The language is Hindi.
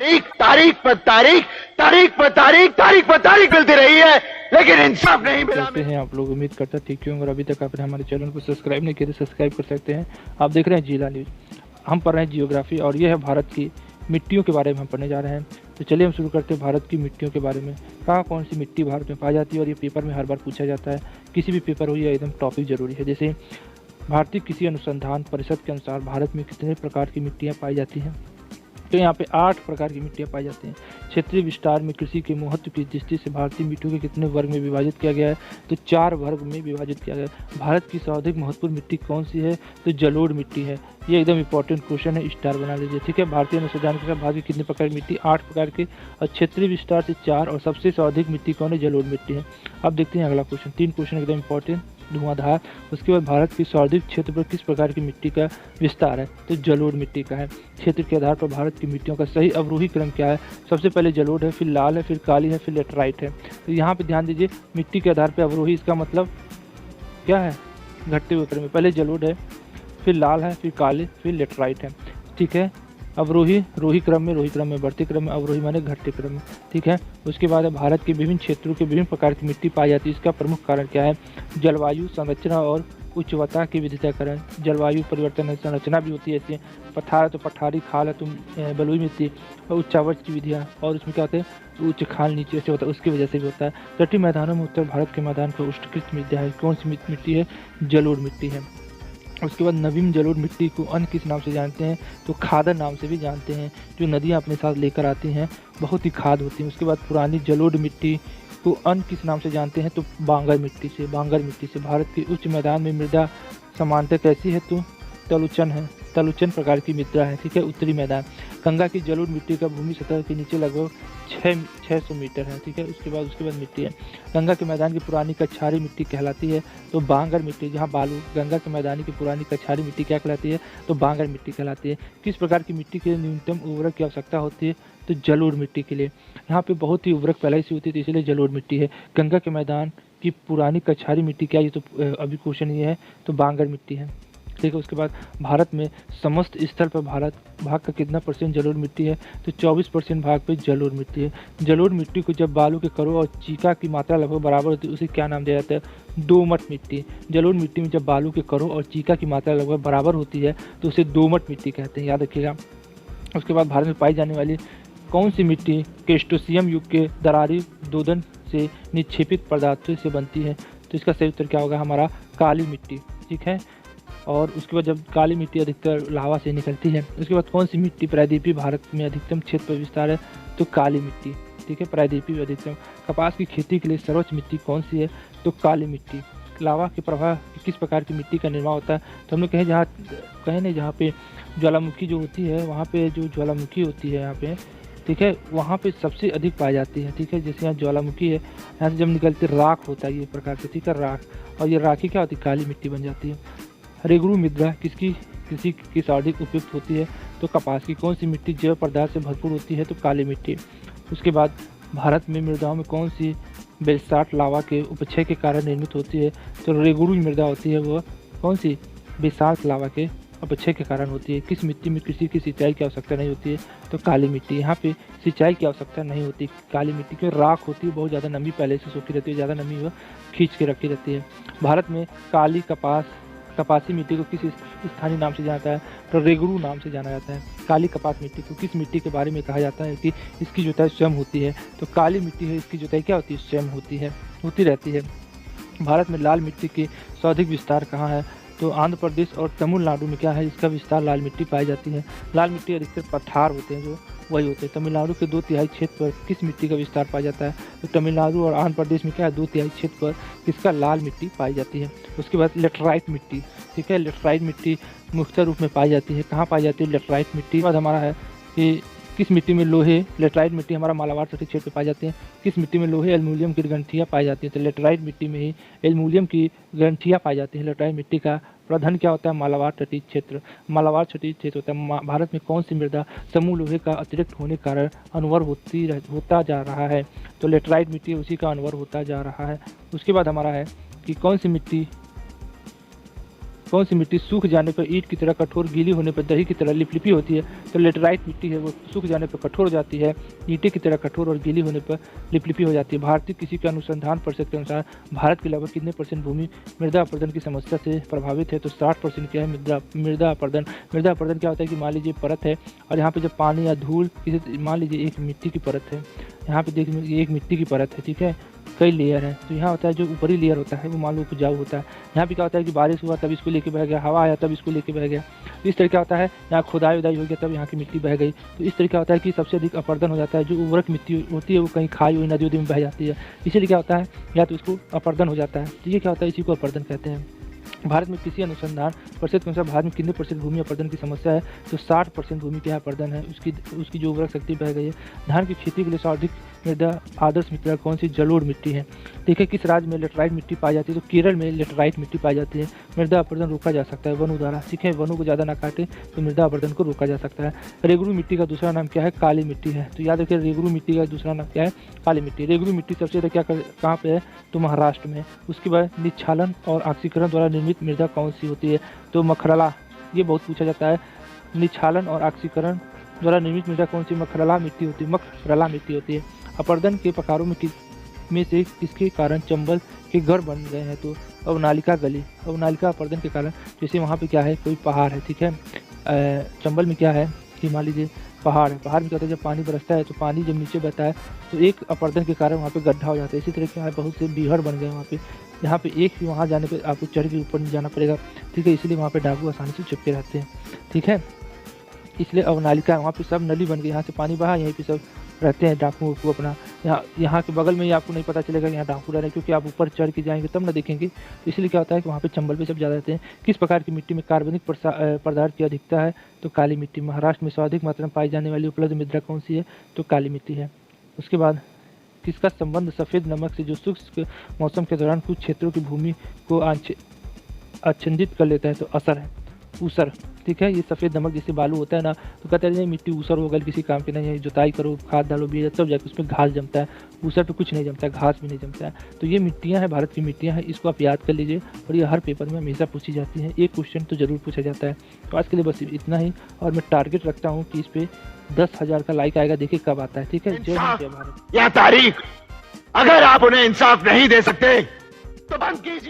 तारीख पर तारीख, तारीख पर तारीख, तारीख पर तारीख मिलती रही है, लेकिन इंसाफ नहीं मिला। कैसे हैं आप लोग? उम्मीद करता ठीक होंगे और अभी तक आपने हमारे चैनल को सब्सक्राइब नहीं किया तो सब्सक्राइब कर सकते हैं। आप देख रहे हैं जिला न्यूज़। हम पढ़ रहे हैं जियोग्राफी और ये है भारत की मिट्टियों के बारे में हम पढ़ने जा रहे हैं। तो चलिए हम शुरू करते हैं भारत की मिट्टियों के बारे में। कहाँ कौन सी मिट्टी भारत में पाई जाती है और ये पेपर में हर बार पूछा जाता है। किसी भी पेपर हो ये एकदम टॉपिक जरूरी है। जैसे भारतीय कृषि अनुसंधान परिषद के अनुसार भारत में कितने प्रकार की मिट्टियाँ पाई जाती हैं? तो यहाँ पे 8 प्रकार की मिट्टियाँ पाई जाती हैं। क्षेत्रीय विस्तार में कृषि के महत्व की दृष्टि से भारतीय मिट्टियों के कितने वर्ग में विभाजित किया गया है? तो 4 वर्ग में विभाजित किया गया है। भारत की सर्वाधिक महत्वपूर्ण मिट्टी कौन सी है? तो जलोढ़ मिट्टी है। ये एकदम इंपॉर्टेंट क्वेश्चन है, स्टार बना लीजिए। ठीक है, भारतीय अनुसंधान के साथ भारत की कितने प्रकार की मिट्टी? 8 प्रकार की और क्षेत्रीय विस्तार से 4 और सबसे सर्वाधिक मिट्टी कौन है? जलोढ़ मिट्टी है। अब देखते हैं अगला क्वेश्चन। 3 क्वेश्चन एकदम इंपॉर्टेंट, धुआंधार। उसके बाद भारत की सर्वाधिक क्षेत्र पर किस प्रकार की मिट्टी का विस्तार है? तो जलोढ़ मिट्टी का है। क्षेत्र के आधार पर भारत की मिट्टियों का सही अवरोही क्रम क्या है? सबसे पहले जलोढ़ है, फिर लाल है, फिर काली है, फिर लेटराइट है। तो यहाँ पे ध्यान दीजिए, मिट्टी के आधार पर अवरोही, इसका मतलब क्या है? घटते हुए क्रम में। पहले जलोढ़ है, फिर लाल है, फिर काले, फिर लेटराइट है। ठीक है, अवरोही रोही क्रम में बढ़ते क्रम में, अवरोही माने घटते क्रम में। ठीक है, उसके बाद भारत के विभिन्न क्षेत्रों के विभिन्न प्रकार की मिट्टी पाई जाती है। इसका प्रमुख कारण क्या है? जलवायु संरचना और उच्चवता के विद्युतीकरण। जलवायु परिवर्तन संरचना भी होती है, ऐसे पठार तो पठारी, खाल है तो बलुई मिट्टी, और उच्चावच की विधियाँ, और उसमें क्या होते हैं? उच्च खाल नीचे से होता है, उसकी वजह से भी होता है। तटीय मैदानों में उत्तर भारत के मैदान पर उष्णकृत मिट्टी है। कौन सी मिट्टी है? जलोढ़ मिट्टी है। उसके बाद नवीन जलोढ़ मिट्टी को अन्य किस नाम से जानते हैं? तो खादर नाम से भी जानते हैं। जो नदियाँ अपने साथ लेकर आती हैं बहुत ही खाद होती हैं। उसके बाद पुरानी जलोढ़ मिट्टी को अन्य किस नाम से जानते हैं? तो बांगर मिट्टी से। भारत के उच्च मैदान में मृदा समानता कैसी है? तो तलुचन है, तलुचन प्रकार की मृदा है। ठीक है, उत्तरी मैदान। गंगा की जलोढ़ मिट्टी का भूमि सतह के नीचे लगभग 600 मीटर है। ठीक है, उसके बाद मिट्टी है। गंगा के मैदान की पुरानी कछारी मिट्टी कहलाती है तो बांगर मिट्टी। जहाँ बालू, गंगा के मैदान की पुरानी कछारी मिट्टी क्या कहलाती है? तो बांगर मिट्टी कहलाती है। किस प्रकार की मिट्टी के लिए न्यूनतम उर्वरक की आवश्यकता होती है? तो जलोढ़ मिट्टी के लिए। यहाँ पे बहुत ही उर्वरक पहले से होती है तो इसलिए जलोढ़ मिट्टी है। गंगा के मैदान की पुरानी कछारी मिट्टी क्या? ये तो अभी क्वेश्चन ये है, तो बांगर मिट्टी है। ठीक है, उसके बाद भारत में समस्त स्थल पर भारत भाग का कितना % जलोढ़ मिट्टी है? तो 24% भाग पे जलोढ़ मिट्टी है। जलोढ़ मिट्टी को जब बालू के करों और चीका की मात्रा लगभग बराबर होती है उसे क्या नाम दिया जाता है? दोमट मिट्टी। जलोढ़ मिट्टी में जब बालू के करों और चीका की मात्रा लगभग बराबर होती है तो उसे दोमट मिट्टी कहते हैं, याद रखिएगा। उसके बाद भारत में पाई जाने वाली कौन सी मिट्टी क्रेस्टोसियम युग के दरारी दोदन से निक्षेपित पदार्थों से बनती है? तो इसका सही उत्तर क्या होगा? हमारा काली मिट्टी। ठीक है, और उसके बाद जब काली मिट्टी अधिकतर लावा से निकलती है। उसके बाद कौन सी मिट्टी प्रायद्वीपीय भारत में अधिकतम क्षेत्र पर विस्तार है? तो काली मिट्टी। ठीक है, प्रायद्वीपीय अधिकतम। कपास की खेती के लिए सर्वोच्च मिट्टी कौन सी है? तो काली मिट्टी। लावा के प्रवाह किस प्रकार की मिट्टी का निर्माण होता है? तो हमने जहाँ पे ज्वालामुखी जो होती है, वहाँ पे जो ज्वालामुखी होती है यहाँ पे, ठीक है, वहाँ पे सबसे अधिक पाई जाती है। ठीक है, जैसे यहाँ ज्वालामुखी है, यहाँ से जब निकलती राख होता है ये प्रकार से। ठीक है, राख, और ये राखी क्या होती है? काली मिट्टी बन जाती है। रेगुरु मृदा किसकी कृषि की सर्वाधिक उपयुक्त होती है? तो कपास की। कौन सी मिट्टी जैव पदार्थ से भरपूर होती है? तो काली मिट्टी। उसके बाद भारत में मृदाओं में कौन सी बेसाल्ट लावा के उपक्षय के कारण निर्मित होती है? तो रेगुरु मृदा होती है वो कौन सी? बेसाल्ट लावा के अपक्षय के कारण होती है। किस मिट्टी में कृषि की सिंचाई की आवश्यकता नहीं होती है? तो काली मिट्टी। यहाँ पे सिंचाई की आवश्यकता नहीं होती काली मिट्टी की। राख होती है, बहुत ज़्यादा नमी पहले से सोखी रहती है, ज़्यादा नमी वह खींच के रखी रहती है। भारत में काली कपासी मिट्टी को किस स्थानीय नाम से जाना जाता है? तो रेगुरु नाम से जाना जाता है। काली कपास मिट्टी को किस मिट्टी के बारे में कहा जाता है कि इसकी जुताई स्वयं होती है? तो काली मिट्टी है, इसकी जुताई क्या होती है? स्वयं होती रहती है। भारत में लाल मिट्टी की सर्वाधिक विस्तार कहाँ है? तो आंध्र प्रदेश और तमिलनाडु में क्या है? इसका विस्तार लाल मिट्टी पाई जाती है। लाल मिट्टी अधिकतर पठार होते हैं, जो वही होते हैं। तमिलनाडु के 2/3 क्षेत्र पर किस मिट्टी का विस्तार पाया जाता है? तो तमिलनाडु और आंध्र प्रदेश में क्या है? 2/3 क्षेत्र पर किसका? लाल मिट्टी पाई जाती है। उसके बाद लेटराइट मिट्टी। ठीक है, लेटराइट मिट्टी मुख्य रूप में पाई जाती है। कहाँ पाई जाती है लेटराइट मिट्टी? बाद हमारा है कि किस मिट्टी में लोहे, लेटराइट मिट्टी हमारा मालाबार तटीय क्षेत्र में पाई जाती है। किस मिट्टी में लोहे एल्युमिनियम की ग्रंथियाँ पाई जाती हैं? तो लेटराइट मिट्टी में ही एल्युमिनियम की ग्रंथियाँ पाई जाती हैं। लेटराइट मिट्टी का प्रधान क्या होता है? मालाबार तटीय क्षेत्र। मालाबार तटीय क्षेत्र होता है। भारत में कौन सी मृदा समूह लोहे का अतिरिक्त होने के कारण अनवर होता जा रहा है? तो लेटराइट मिट्टी उसी का अनवर होता जा रहा है। उसके बाद हमारा है कि कौन सी मिट्टी कौन सी मिट्टी सूख जाने पर ईंट की तरह कठोर, गीली होने पर दही की तरह लिपलिपी होती है? तो लेटराइट मिट्टी है, वो सूख जाने पर कठोर हो जाती है, ईंटें की तरह कठोर और गीली होने पर लिपलिपी हो जाती है। भारतीय कृषि के अनुसंधान परिषद के अनुसार भारत के लगभग कितने % भूमि मृदा अपरदन की समस्या से प्रभावित है? तो 60% क्या है मृदा अपरदन। मृदा अपरदन क्या होता है कि मान लीजिए परत है और यहाँ पे जब पानी या धूल, किसी मान लीजिए एक मिट्टी की परत है, यहाँ पे देखिए एक मिट्टी की परत है, ठीक है, कई लेयर है। तो यहाँ होता है जो ऊपरी लेयर होता है वो मान लो उपजाऊ होता है। यहाँ पे क्या होता है कि बारिश हुआ तब इसको लेके बह गया, हवा आया तब इसको लेके बह गया। तो इस तरह क्या होता है, यहाँ खुदाई उदाई हो गया तब यहाँ की मिट्टी बह गई। तो इस तरह क्या होता है कि सबसे अधिक अपरदन हो जाता है। जो उर्वरक मिट्टी होती है वो कहीं खाई हुई नदी में बह जाती है, इसीलिए क्या होता है या तो इसको अपरदन हो जाता है। तो ये क्या होता है, इसी को अपरदन कहते हैं। भारत में कृषि अनुसंधान परिषद के अनुसार भारत में कितने % भूमि अपरदन की समस्या है? तो 60% भूमि क्या अपरदन है, उसकी जो उर्वरक शक्ति बह गई है। धान की खेती के लिए सर्वाधिक मृदा आदर्श मृदा कौन सी? जलोढ़ मिट्टी है। देखिए किस राज्य में लेटराइट मिट्टी पाई जाती है? तो केरल में लेटराइट मिट्टी पाई जाती है। मृदा अपरदन रोका जा सकता है वनों द्वारा, ठीक है, वनों को ज़्यादा ना काटे तो मृदा अपरदन को रोका जा सकता है। रेगरू मिट्टी का दूसरा नाम क्या है? काली मिट्टी है। तो याद रखिए रेगरू मिट्टी का दूसरा नाम क्या है? काली मिट्टी। रेगरू मिट्टी सबसे ज़्यादा कहाँ पे है? तो महाराष्ट्र में। उसके बाद निच्छालन और ऑक्सीकरण द्वारा निर्मित मृदा कौन सी होती है? तो मखरला। ये बहुत पूछा जाता है, निच्छालन और ऑक्सीकरण द्वारा निर्मित मृदा कौन सी? मखरला मिट्टी होती है, मखरला मिट्टी होती है। अपरदन के प्रकारों में से किसके कारण चंबल के गढ़ बन गए हैं? तो अवनालिका गली। अवनालिका अपरदन के कारण, जैसे वहाँ पे क्या है, कोई पहाड़ है, ठीक है, चंबल में क्या है कि मान लीजिए पहाड़ है, पहाड़ में क्या होता है जब पानी बरसता है तो पानी जब नीचे बहता है तो एक अपरदन के कारण वहाँ पे गड्ढा हो जाता है। इसी तरह के यहाँ बहुत से बीहड़ बन गए वहाँ पे, यहाँ पे एक ही वहाँ जाने पे आपको चढ़ के ऊपर नहीं जाना पड़ेगा, ठीक है, इसलिए वहाँ पे डाकू आसानी से चिपके रहते हैं, ठीक है। इसलिए अवनालिका वहाँ पे सब नली बन गई, यहाँ से पानी बहा, यहीं पे सब रहते हैं डाकू को अपना। यहाँ के बगल में ही आपको नहीं पता चलेगा यहाँ डाकू रह रहे हैं, क्योंकि आप ऊपर चढ़ के जाएंगे तब ना देखेंगे। तो इसलिए क्या होता है कि वहाँ पे चंबल पे सब ज़्यादा रहते हैं। किस प्रकार की मिट्टी में कार्बनिक पदार्थ की अधिकता है? तो काली मिट्टी। महाराष्ट्र में सर्वाधिक मात्रा में पाई जाने वाली उपलब्ध मृदा कौन सी है? तो काली मिट्टी है। उसके बाद किसका संबंध सफ़ेद नमक से, जो शुष्क मौसम के दौरान कुछ क्षेत्रों की भूमि को आच्छादित कर लेता है? तो असर है, ऊसर, ठीक है। ये सफ़ेद नमक जैसे बालू होता है ना, तो कहते हैं मिट्टी ऊसर हो गई, किसी काम की नहीं है, जुताई करो, खाद डालो, बीज, तब जाकर उसमें घास जमता है। ऊसर पे कुछ नहीं जमता है, घास भी नहीं जमता है। तो ये मिट्टियाँ हैं, भारत की मिट्टियाँ हैं, इसको आप याद कर लीजिए और ये हर पेपर में हमेशा पूछी जाती है, एक क्वेश्चन तो ज़रूर पूछा जाता है। तो आज के लिए बस इतना ही, और मैं टारगेट रखता हूँ कि इस पर 10,000 का लाइक आएगा, देखिए कब आता है, ठीक है। जय हिंद, जय भारत। या तारीख, अगर आप उन्हें इंसाफ नहीं दे सकते तो बंद कीजिए।